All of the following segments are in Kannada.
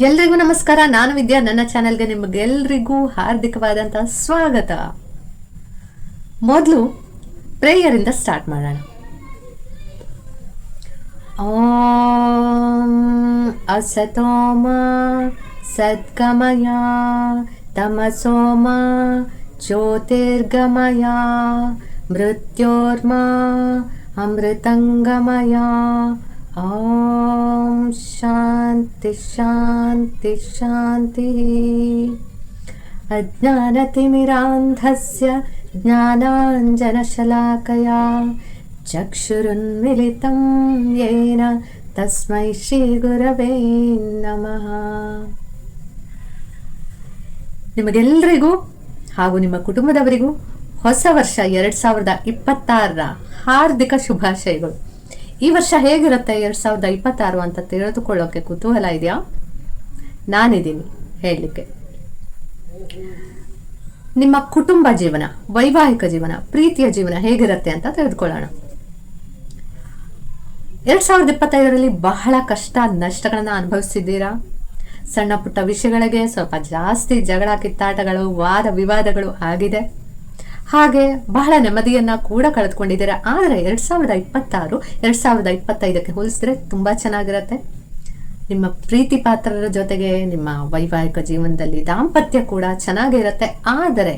ಎಲ್ರಿಗೂ ನಮಸ್ಕಾರ. ನಾನು ವಿದ್ಯಾ. ನನ್ನ ಚಾನೆಲ್ಗೆ ನಿಮಗೆಲ್ರಿಗೂ ಹಾರ್ದಿಕವಾದಂತಹ ಸ್ವಾಗತ. ಮೊದಲು ಪ್ರೇಯರ್ ಇಂದ ಸ್ಟಾರ್ಟ್ ಮಾಡೋಣ. ಓಂ ಅಸತೋಮ ಸದ್ಗಮಯ ತಮಸೋಮ ಜ್ಯೋತಿರ್ಗಮಯ ಮೃತ್ಯೋರ್ಮ ಅಮೃತಂಗಮಯ. ಓಂ ಶಾಂತಿ ಶಾಂತಿ ಶಾಂತಿ. ಅಜ್ಞಾನತಿಮಿರಾಂಧಸ್ಯ ಜ್ಞಾನಾಂಜನಶಲಾಕಯ ಚಕ್ಷುರುನ್ಮಿಲಿತಂ ಯೇನ ತಸ್ಮೈ ಶ್ರೀ ಗುರವೇ ನಮಃ. ನಿಮಗೆಲ್ಲರಿಗೂ ಹಾಗೂ ನಿಮ್ಮ ಕುಟುಂಬದವರಿಗೂ ಹೊಸ ವರ್ಷ 2026ರ ಹಾರ್ದಿಕ ಶುಭಾಶಯಗಳು. ಈ ವರ್ಷ ಹೇಗಿರುತ್ತೆ 2026 ಅಂತ ತಿಳಿದುಕೊಳ್ಳೋಕೆ ಕುತೂಹಲ ಇದೆಯಾ? ನಾನಿದ್ದೀನಿ ಹೇಳಲಿಕ್ಕೆ. ನಿಮ್ಮ ಕುಟುಂಬ ಜೀವನ, ವೈವಾಹಿಕ ಜೀವನ, ಪ್ರೀತಿಯ ಜೀವನ ಹೇಗಿರುತ್ತೆ ಅಂತ ತಿಳಿದುಕೊಳ್ಳೋಣ. 2025ರಲ್ಲಿ ಬಹಳ ಕಷ್ಟ ನಷ್ಟಗಳನ್ನ ಅನುಭವಿಸಿದ್ದೀರಾ. ಸಣ್ಣ ಪುಟ್ಟ ವಿಷಯಗಳಿಗೆ ಸ್ವಲ್ಪ ಜಾಸ್ತಿ ಜಗಳ, ಕಿತ್ತಾಟಗಳು, ವಾದ ವಿವಾದಗಳು ಆಗಿದೆ. ಹಾಗೆ ಬಹಳ ನೆಮ್ಮದಿಯನ್ನ ಕೂಡ ಕಳೆದುಕೊಂಡಿದ್ದೀರಾ. ಆದರೆ 2026 2025ಕ್ಕೆ ಹೋಲಿಸಿದ್ರೆ ತುಂಬಾ ಚೆನ್ನಾಗಿರುತ್ತೆ. ನಿಮ್ಮ ಪ್ರೀತಿ ಪಾತ್ರರ ಜೊತೆಗೆ ನಿಮ್ಮ ವೈವಾಹಿಕ ಜೀವನದಲ್ಲಿ ದಾಂಪತ್ಯ ಕೂಡ ಚೆನ್ನಾಗಿರುತ್ತೆ. ಆದರೆ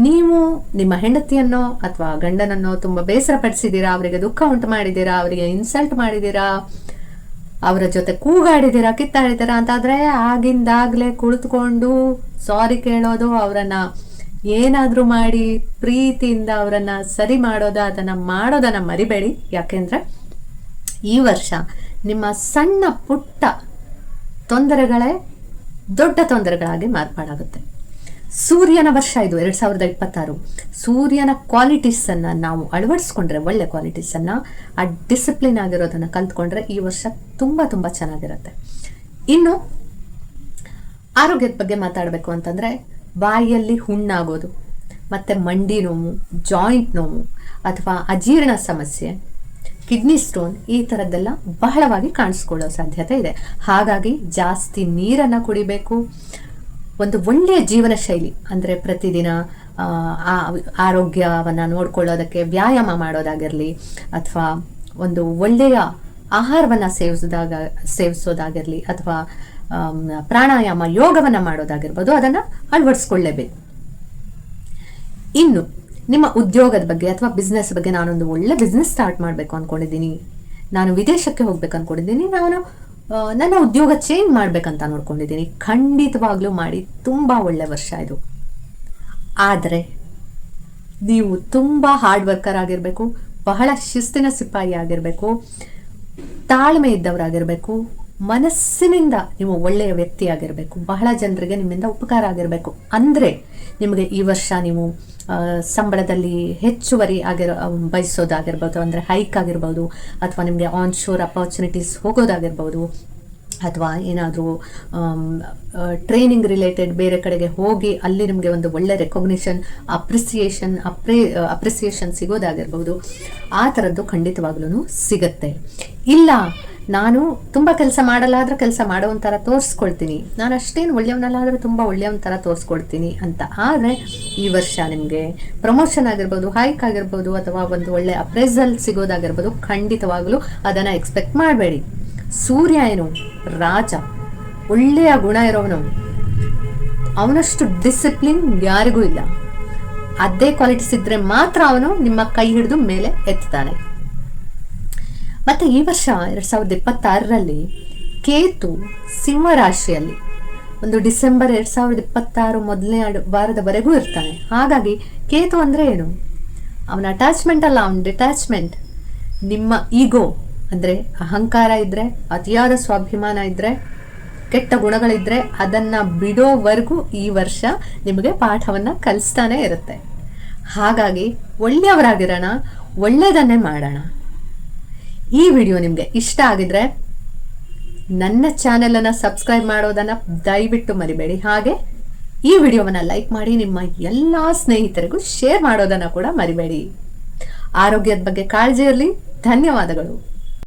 ನೀವು ನಿಮ್ಮ ಹೆಂಡತಿಯನ್ನೋ ಅಥವಾ ಗಂಡನನ್ನೋ ತುಂಬಾ ಬೇಸರ ಪಡಿಸಿದ್ದೀರಾ, ಅವರಿಗೆ ದುಃಖ ಉಂಟು ಮಾಡಿದ್ದೀರಾ, ಅವರಿಗೆ ಇನ್ಸಲ್ಟ್ ಮಾಡಿದ್ದೀರಾ, ಅವರ ಜೊತೆ ಕೂಗಾಡಿದ್ದೀರಾ, ಕಿತ್ತಾಡಿದ್ದೀರಾ ಅಂತಾದ್ರೆ ಆಗಿಂದಾಗ್ಲೇ ಕುಳಿತುಕೊಂಡು ಸಾರಿ ಕೇಳೋದು, ಅವರನ್ನ ಏನಾದ್ರೂ ಮಾಡಿ ಪ್ರೀತಿಯಿಂದ ಅವರನ್ನ ಸರಿ ಮಾಡೋದನ್ನ ಮರಿಬೇಡಿ. ಯಾಕೆಂದ್ರೆ ಈ ವರ್ಷ ನಿಮ್ಮ ಸಣ್ಣ ಪುಟ್ಟ ತೊಂದರೆಗಳೇ ದೊಡ್ಡ ತೊಂದರೆಗಳಾಗಿ ಮಾರ್ಪಾಡಾಗುತ್ತೆ. ಸೂರ್ಯನ ವರ್ಷ ಇದು 2026. ಸೂರ್ಯನ ಕ್ವಾಲಿಟೀಸ್ ಅನ್ನ ನಾವು ಅಳವಡಿಸ್ಕೊಂಡ್ರೆ, ಒಳ್ಳೆ ಕ್ವಾಲಿಟೀಸ್ ಅನ್ನ, ಆ ಡಿಸಿಪ್ಲಿನ್ ಆಗಿರೋದನ್ನ ಕಲ್ತ್ಕೊಂಡ್ರೆ ಈ ವರ್ಷ ತುಂಬಾ ತುಂಬಾ ಚೆನ್ನಾಗಿರುತ್ತೆ. ಇನ್ನು ಆರೋಗ್ಯದ ಬಗ್ಗೆ ಮಾತಾಡಬೇಕು ಅಂತಂದ್ರೆ, ಬಾಯಿಯಲ್ಲಿ ಹುಣ್ಣಾಗೋದು, ಮತ್ತೆ ಮಂಡಿ ನೋವು, ಜಾಯಿಂಟ್ ನೋವು ಅಥವಾ ಅಜೀರ್ಣ ಸಮಸ್ಯೆ, ಕಿಡ್ನಿ ಸ್ಟೋನ್, ಈ ಥರದ್ದೆಲ್ಲ ಬಹಳವಾಗಿ ಕಾಣಿಸ್ಕೊಳ್ಳೋ ಸಾಧ್ಯತೆ ಇದೆ. ಹಾಗಾಗಿ ಜಾಸ್ತಿ ನೀರನ್ನು ಕುಡಿಬೇಕು. ಒಂದು ಒಳ್ಳೆಯ ಜೀವನ ಶೈಲಿ ಅಂದರೆ ಪ್ರತಿದಿನ ಆರೋಗ್ಯವನ್ನು ನೋಡ್ಕೊಳ್ಳೋದಕ್ಕೆ ವ್ಯಾಯಾಮ ಮಾಡೋದಾಗಿರಲಿ, ಅಥವಾ ಒಂದು ಒಳ್ಳೆಯ ಆಹಾರವನ್ನು ಸೇವಿಸೋದಾಗಿರಲಿ, ಅಥವಾ ಪ್ರಾಣಾಯಾಮ, ಯೋಗವನ್ನ ಮಾಡೋದಾಗಿರ್ಬೋದು, ಅದನ್ನ ಅಳವಡಿಸ್ಕೊಳ್ಳೇಬೇಕು. ಇನ್ನು ನಿಮ್ಮ ಉದ್ಯೋಗದ ಬಗ್ಗೆ ಅಥವಾ ಬಿಸ್ನೆಸ್ ಬಗ್ಗೆ, ನಾನೊಂದು ಒಳ್ಳೆ ಬಿಸ್ನೆಸ್ ಸ್ಟಾರ್ಟ್ ಮಾಡಬೇಕು ಅನ್ಕೊಂಡಿದ್ದೀನಿ, ನಾನು ವಿದೇಶಕ್ಕೆ ಹೋಗ್ಬೇಕು ಅನ್ಕೊಂಡಿದ್ದೀನಿ, ನಾನು ನನ್ನ ಉದ್ಯೋಗ ಚೇಂಜ್ ಮಾಡ್ಬೇಕಂತ ನೋಡ್ಕೊಂಡಿದ್ದೀನಿ. ಖಂಡಿತವಾಗ್ಲೂ ಮಾಡಿ. ತುಂಬಾ ಒಳ್ಳೆ ವರ್ಷ ಇದು. ಆದರೆ ನೀವು ತುಂಬಾ ಹಾರ್ಡ್ ವರ್ಕರ್ ಆಗಿರ್ಬೇಕು, ಬಹಳ ಶಿಸ್ತಿನ ಸಿಪಾಯಿ ಆಗಿರ್ಬೇಕು, ತಾಳ್ಮೆ ಇದ್ದವರಾಗಿರ್ಬೇಕು, ಮನಸ್ಸಿನಿಂದ ನೀವು ಒಳ್ಳೆಯ ವ್ಯಕ್ತಿಯಾಗಿರ್ಬೇಕು, ಬಹಳ ಜನರಿಗೆ ನಿಮ್ಮಿಂದ ಉಪಕಾರ ಆಗಿರ್ಬೇಕು. ಅಂದ್ರೆ ನಿಮಗೆ ಈ ವರ್ಷ ನೀವು ಸಂಬಳದಲ್ಲಿ ಹೆಚ್ಚುವರಿ ಬಯಸೋದಾಗಿರ್ಬೋದು, ಅಂದ್ರೆ ಹೈಕ್ ಆಗಿರ್ಬೋದು, ಅಥವಾ ನಿಮಗೆ ಆನ್ ಶೋರ್ ಅಪರ್ಚುನಿಟೀಸ್ ಹೋಗೋದಾಗಿರ್ಬೋದು, ಅಥವಾ ಏನಾದರೂ ಟ್ರೈನಿಂಗ್ ರಿಲೇಟೆಡ್ ಬೇರೆ ಕಡೆಗೆ ಹೋಗಿ ಅಲ್ಲಿ ನಿಮಗೆ ಒಂದು ಒಳ್ಳೆ ರೆಕಗ್ನಿಷನ್, ಅಪ್ರಿಸಿಯೇಷನ್ ಸಿಗೋದಾಗಿರ್ಬೋದು. ಆ ಥರದ್ದು ಖಂಡಿತವಾಗ್ಲೂ ಸಿಗತ್ತೆ. ಇಲ್ಲ ನಾನು ತುಂಬ ಕೆಲಸ ಮಾಡಲಾದ್ರೆ ಕೆಲಸ ಮಾಡೋ ಒಂಥರ ತೋರಿಸ್ಕೊಳ್ತೀನಿ, ನಾನು ಅಷ್ಟೇನು ಒಳ್ಳೆಯವನಲ್ಲಾದ್ರೆ ತುಂಬ ಒಳ್ಳೆಯವನ ಥರ ತೋರಿಸ್ಕೊಳ್ತೀನಿ ಅಂತ ಆದರೆ ಈ ವರ್ಷ ನಿಮಗೆ ಪ್ರಮೋಷನ್ ಆಗಿರ್ಬೋದು, ಹೈಕ್ ಆಗಿರ್ಬೋದು, ಅಥವಾ ಒಂದು ಒಳ್ಳೆ ಅಪ್ರೈಸಲ್ ಸಿಗೋದಾಗಿರ್ಬೋದು. ಖಂಡಿತವಾಗ್ಲೂ ಅದನ್ನು ಎಕ್ಸ್ಪೆಕ್ಟ್ ಮಾಡಬೇಡಿ. ಸೂರ್ಯ ಏನು ರಾಜ, ಒಳ್ಳೆಯ ಗುಣ ಇರೋವನು, ಅವನಷ್ಟು ಡಿಸಿಪ್ಲಿನ್ ಯಾರಿಗೂ ಇಲ್ಲ. ಅದೇ ಕ್ವಾಲಿಟೀಸ್ ಇದ್ರೆ ಮಾತ್ರ ಅವನು ನಿಮ್ಮ ಕೈ ಹಿಡಿದು ಮೇಲೆ ಎತ್ತಾನೆ. ಮತ್ತೆ ಈ ವರ್ಷ 2026ರಲ್ಲಿ ಕೇತು ಸಿಂಹ ರಾಶಿಯಲ್ಲಿ ಒಂದು ಡಿಸೆಂಬರ್ 2026 ಮೊದಲನೇ ವಾರದವರೆಗೂ ಇರ್ತಾನೆ. ಹಾಗಾಗಿ ಕೇತು ಅಂದ್ರೆ ಏನು? ಅವನ ಅಟ್ಯಾಚ್ಮೆಂಟ್ ಅಲ್ಲ, ಅವನ ಡಿಟ್ಯಾಚ್ಮೆಂಟ್. ನಿಮ್ಮ ಈಗೋ ಅಂದ್ರೆ ಅಹಂಕಾರ ಇದ್ರೆ, ಅತಿಯಾದ ಸ್ವಾಭಿಮಾನ ಇದ್ರೆ, ಕೆಟ್ಟ ಗುಣಗಳಿದ್ರೆ ಅದನ್ನ ಬಿಡೋವರೆಗೂ ಈ ವರ್ಷ ನಿಮಗೆ ಪಾಠವನ್ನ ಕಲಿಸ್ತಾನೆ ಇರುತ್ತೆ. ಹಾಗಾಗಿ ಒಳ್ಳೆಯವರಾಗಿರೋಣ, ಒಳ್ಳೆಯದನ್ನೇ ಮಾಡೋಣ. ಈ ವಿಡಿಯೋ ನಿಮಗೆ ಇಷ್ಟ ಆಗಿದ್ರೆ ನನ್ನ ಚಾನೆಲನ್ನು ಸಬ್ಸ್ಕ್ರೈಬ್ ಮಾಡೋದನ್ನು ದಯವಿಟ್ಟು ಮರಿಬೇಡಿ. ಹಾಗೆ ಈ ವಿಡಿಯೋವನ್ನು ಲೈಕ್ ಮಾಡಿ, ನಿಮ್ಮ ಎಲ್ಲ ಸ್ನೇಹಿತರಿಗೂ ಶೇರ್ ಮಾಡೋದನ್ನು ಕೂಡ ಮರಿಬೇಡಿ. ಆರೋಗ್ಯದ ಬಗ್ಗೆ ಕಾಳಜಿ ಇರಲಿ. ಧನ್ಯವಾದಗಳು.